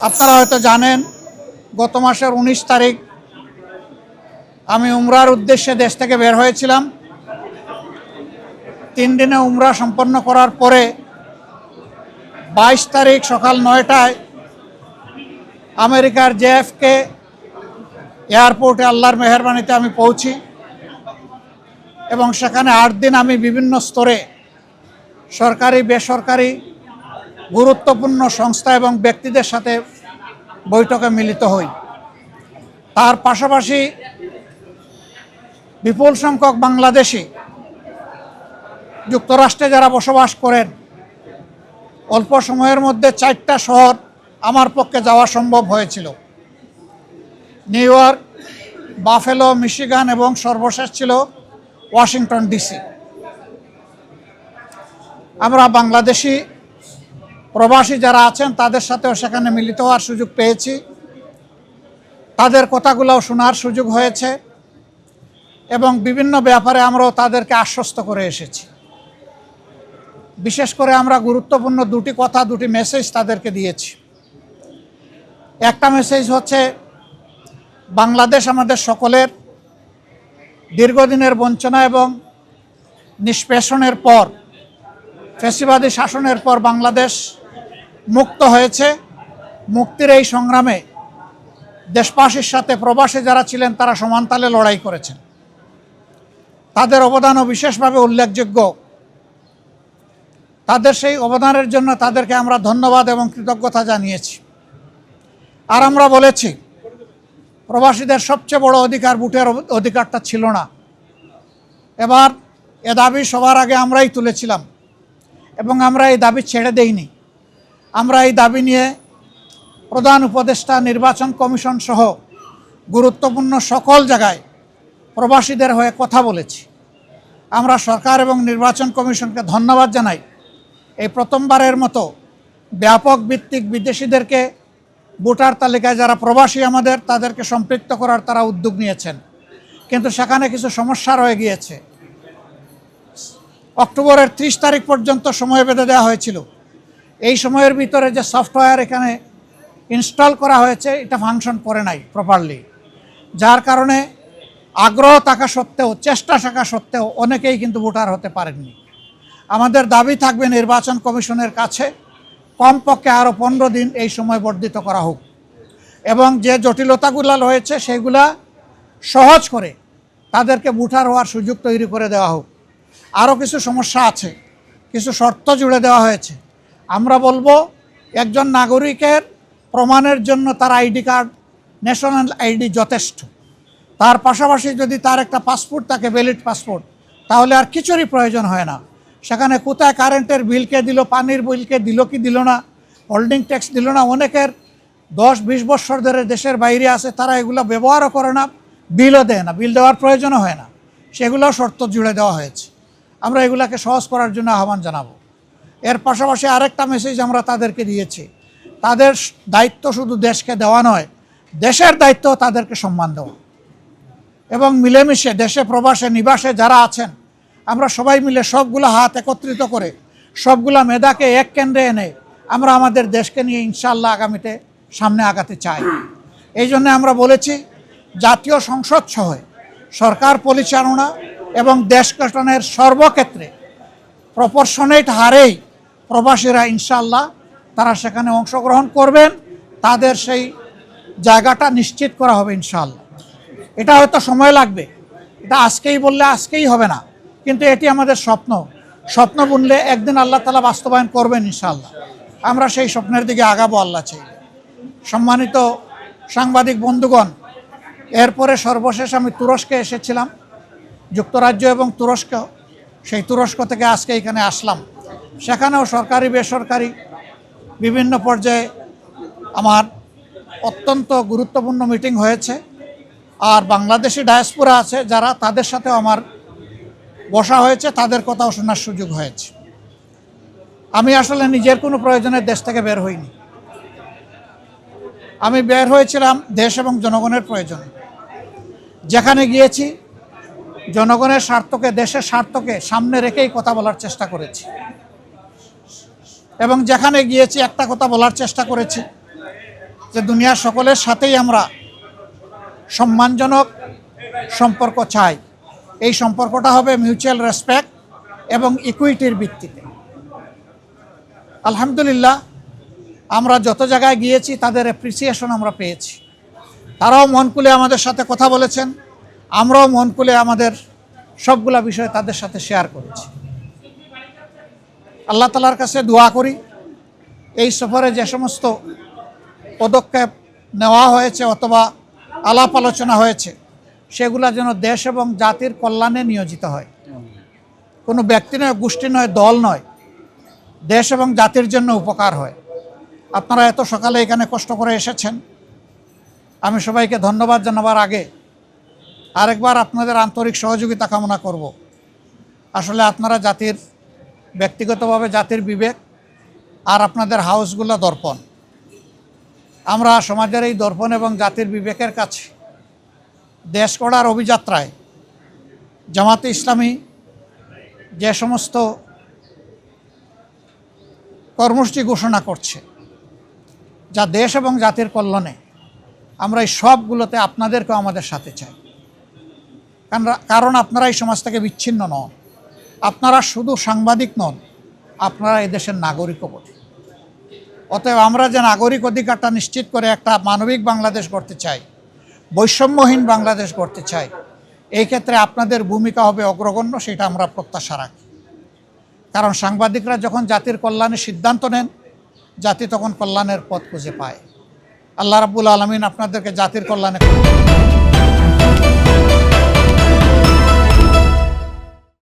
আপনারা হয়তো জানেন গত মাসের ১৯ তারিখ আমি উমরার উদ্দেশ্যে দেশ থেকে বের হয়েছিলাম। ৩ দিনে উমরা সম্পন্ন করার পরে ২২ তারিখ সকাল ৯টায় আমেরিকার JFK এয়ারপোর্টে আল্লাহর মেহেরবানিতে আমি পৌঁছি এবং সেখানে ৮ দিন আমি বিভিন্ন স্তরে সরকারি বেসরকারি গুরুত্বপূর্ণ সংস্থা এবং ব্যক্তিদের সাথে বৈঠকে মিলিত হই। তার পাশাপাশি বিপুল সংখ্যক বাংলাদেশি যুক্তরাষ্ট্রে যারা বসবাস করেন, অল্প সময়ের মধ্যে 4টা শহর আমার পক্ষে যাওয়া সম্ভব হয়েছিল: নিউ ইয়র্ক, বাফেলো, মিশিগান এবং সর্বশেষ ছিল ওয়াশিংটন DC। আমরা বাংলাদেশি প্রবাসী যারা আছেন তাদের সাথেও সেখানে মিলিত হওয়ার সুযোগ পেয়েছি, তাদের কথাগুলোও শোনার সুযোগ হয়েছে এবং বিভিন্ন ব্যাপারে আমরাও তাদেরকে আশ্বস্ত করে এসেছি। বিশেষ করে আমরা গুরুত্বপূর্ণ দুটি মেসেজ তাদেরকে দিয়েছি। একটা মেসেজ হচ্ছে, বাংলাদেশ আমাদের সকলের দীর্ঘদিনের বঞ্চনা এবং নিষ্পেষণের পর, ফ্যাসিবাদী শাসনের পর বাংলাদেশ মুক্ত হয়েছে। মুক্তির এই সংগ্রামে দেশবাসীর সাথে প্রবাসী যারা ছিলেন তারা সমানতালে লড়াই করেছেন, তাদের অবদানও বিশেষভাবে উল্লেখযোগ্য। তাদের সেই অবদানের জন্য তাদেরকে আমরা ধন্যবাদ এবং কৃতজ্ঞতা জানিয়েছি। আর আমরা বলেছি, প্রবাসীদের সবচেয়ে বড় অধিকার ভোটের অধিকারটা ছিল না। এবার এ দাবি সবার আগে আমরাই তুলেছিলাম এবং আমরা এই দাবি ছেড়ে দেইনি। আমরা এই দাবি নিয়ে প্রধান উপদেষ্টা, নির্বাচন কমিশন সহ গুরুত্বপূর্ণ সকল জায়গায় প্রবাসীদের হয়ে কথা বলেছি। আমরা সরকার এবং নির্বাচন কমিশনকে ধন্যবাদ জানাই। এই প্রথমবারের মতো ব্যাপক ভিত্তিক বিদেশিদেরকে ভোটার তালিকায় যারা প্রবাসী আমাদের, তাদেরকে সম্পৃক্ত করার তারা উদ্যোগ নিয়েছেন, কিন্তু সেখানে কিছু সমস্যা রয়ে গিয়েছে। অক্টোবরের 30 তারিখ পর্যন্ত সময় বেঁধে দেওয়া হয়েছিল। এই সময়ের ভিতরে যে সফটওয়্যার এখানে ইনস্টল করা হয়েছে এটা ফাংশন করে নাই প্রপারলি, যার কারণে আগ্রহ থাকা সত্ত্বেও, চেষ্টা থাকা সত্ত্বেও অনেকেই কিন্তু ভোটার হতে পারেননি। আমাদের দাবি থাকবে নির্বাচন কমিশনের কাছে কমপক্ষে আরও 15 দিন এই সময় বর্ধিত করা হোক এবং যে জটিলতাগুলো রয়েছে সেগুলা সহজ করে তাদেরকে ভোটার হওয়ার সুযোগ তৈরি করে দেওয়া হোক। আরও কিছু সমস্যা আছে, কিছু শর্ত জুড়ে দেওয়া হয়েছে। আমরা বলবো, একজন নাগরিকের প্রমাণের জন্য তার আইডি কার্ড, ন্যাশনাল আইডি যথেষ্ট। তার পাশাপাশি যদি তার একটা পাসপোর্ট থাকে, ভ্যালিড পাসপোর্ট, তাহলে আর কিছুরই প্রয়োজন হয় না। সেখানে কোথায় কারেন্টের বিলকে দিল, পানির বিলকে দিল কি দিল না, হোল্ডিং ট্যাক্স দিল না, অনেকের 10-20 বছর ধরে দেশের বাইরে আছে, তারা এগুলো ব্যবহারও করে না, বিলও দেয় না, বিল দেওয়ার প্রয়োজনও হয় না। সেগুলোও শর্ত জুড়ে দেওয়া হয়েছে। আমরা এগুলাকে সহজ করার জন্য আহ্বান জানাবো। এর পাশাপাশি আরেকটা মেসেজ আমরা তাদেরকে দিয়েছি, তাদের দায়িত্ব শুধু দেশকে দেওয়া নয়, দেশের দায়িত্ব তাদেরকে সম্মান দেওয়া এবং মিলেমিশে দেশে প্রবাসে নিবাসে যারা আছেন, আমরা সবাই মিলে সবগুলো হাত একত্রিত করে সবগুলা মেধাকে এক কেন্দ্রে এনে আমরা আমাদের দেশকে নিয়ে ইনশাআল্লাহ আগামীতে সামনে আগাতে চাই। এই জন্য আমরা বলেছি, জাতীয় সংসদ সহ সরকার পরিচালনা এবং দেশ গঠনের সর্বক্ষেত্রে প্রপোর্শনেট হারেই প্রবাসীরা ইনশাআল্লাহ তারা সেখানে অংশগ্রহণ করবেন, তাদের সেই জায়গাটা নিশ্চিত করা হবে ইনশাআল্লাহ। এটা হয়তো সময় লাগবে, এটা আজকেই বললে আজকেই হবে না, কিন্তু এটি আমাদের স্বপ্ন বুনলে একদিন আল্লাহ তাআলা বাস্তবায়ন করবেন ইনশাআল্লাহ। আমরা সেই স্বপ্নের দিকে আগাবো আল্লাহ চাইলে। সম্মানিত সাংবাদিক বন্ধুগণ, এরপরে সর্বশেষ আমি তুরস্কে এসেছিলাম, যুক্তরাজ্য এবং তুরস্ক। সেই তুরস্ক থেকে আজকে এখানে আসলাম। সেখানেও সরকারি বেসরকারি বিভিন্ন পর্যায়ে আমার অত্যন্ত গুরুত্বপূর্ণ মিটিং হয়েছে। আর বাংলাদেশি ডায়াসপোরা আছে যারা, তাদের সাথেও আমার বসা হয়েছে, তাদের কথাও শোনার সুযোগ হয়েছে। আমি আসলে নিজের কোনো প্রয়োজনে দেশ থেকে বের হইনি। আমি বের হয়েছিলাম দেশ এবং জনগণের প্রয়োজনে। যেখানে গিয়েছি জনগণের স্বার্থকে, দেশের স্বার্থকে সামনে রেখেই কথা বলার চেষ্টা করেছি এবং যেখানে গিয়েছি একটা কথা বলার চেষ্টা করেছি, যে দুনিয়ার সকলের সাথেই আমরা সম্মানজনক সম্পর্ক চাই। এই সম্পর্কটা হবে মিউচুয়াল রেসপেক্ট এবং ইকুইটির ভিত্তিতে। আলহামদুলিল্লাহ, আমরা যত জায়গায় গিয়েছি তাদের অ্যাপ্রিসিয়েশন আমরা পেয়েছি। তারাও মন খুলে আমাদের সাথে কথা বলেছেন, আমরাও মন খুলে আমাদের সবগুলা বিষয় তাদের সাথে শেয়ার করেছি। আল্লাহ তাআলার কাছে দোয়া করি এই সফরে যে সমস্ত পদক্ষেপ নেওয়া হয়েছে অথবা আলাপ আলোচনা হয়েছে সেগুলা যেন দেশ এবং জাতির কল্যাণে নিয়োজিত হয়। কোনো ব্যক্তি নয়, গোষ্ঠী নয়, দল নয়, দেশ এবং জাতির জন্য উপকার হয়। আপনারা এত সকালে এখানে কষ্ট করে এসেছেন, আমি সবাইকে ধন্যবাদ জানাবার আগে আরেকবার আপনাদের আন্তরিক সহযোগিতা কামনা করব। আসলে আপনারা জাতির, ব্যক্তিগতভাবে জাতির বিবেক, আর আপনাদের হাউসগুলো দর্পণ। আমরা সমাজের এই দর্পণ এবং জাতির বিবেকের কাছে দেশ গড়ার অভিযাত্রায় জামাতে ইসলামী যে সমস্ত কর্মসূচি ঘোষণা করছে যা দেশ এবং জাতির কল্যাণে, আমরা এই সবগুলোতে আপনাদেরকেও আমাদের সাথে চাই। কারণ আপনারা এই সমাজ থেকে বিচ্ছিন্ন নন, আপনারা শুধু সাংবাদিক নন, আপনারা এই দেশের নাগরিকও বটে। অতএব আমরা যে নাগরিক অধিকারটা নিশ্চিত করে একটা মানবিক বাংলাদেশ গড়তে চাই, বৈষম্যহীন বাংলাদেশ গড়তে চাই, এই ক্ষেত্রে আপনাদের ভূমিকা হবে অগ্রগণ্য, সেটা আমরা প্রত্যাশা রাখি। কারণ সাংবাদিকরা যখন জাতির কল্যাণের সিদ্ধান্ত নেন, জাতি তখন কল্যাণের পথ খুঁজে পায়। আল্লাহ রাব্বুল আলামিন আপনাদেরকে জাতির কল্যাণে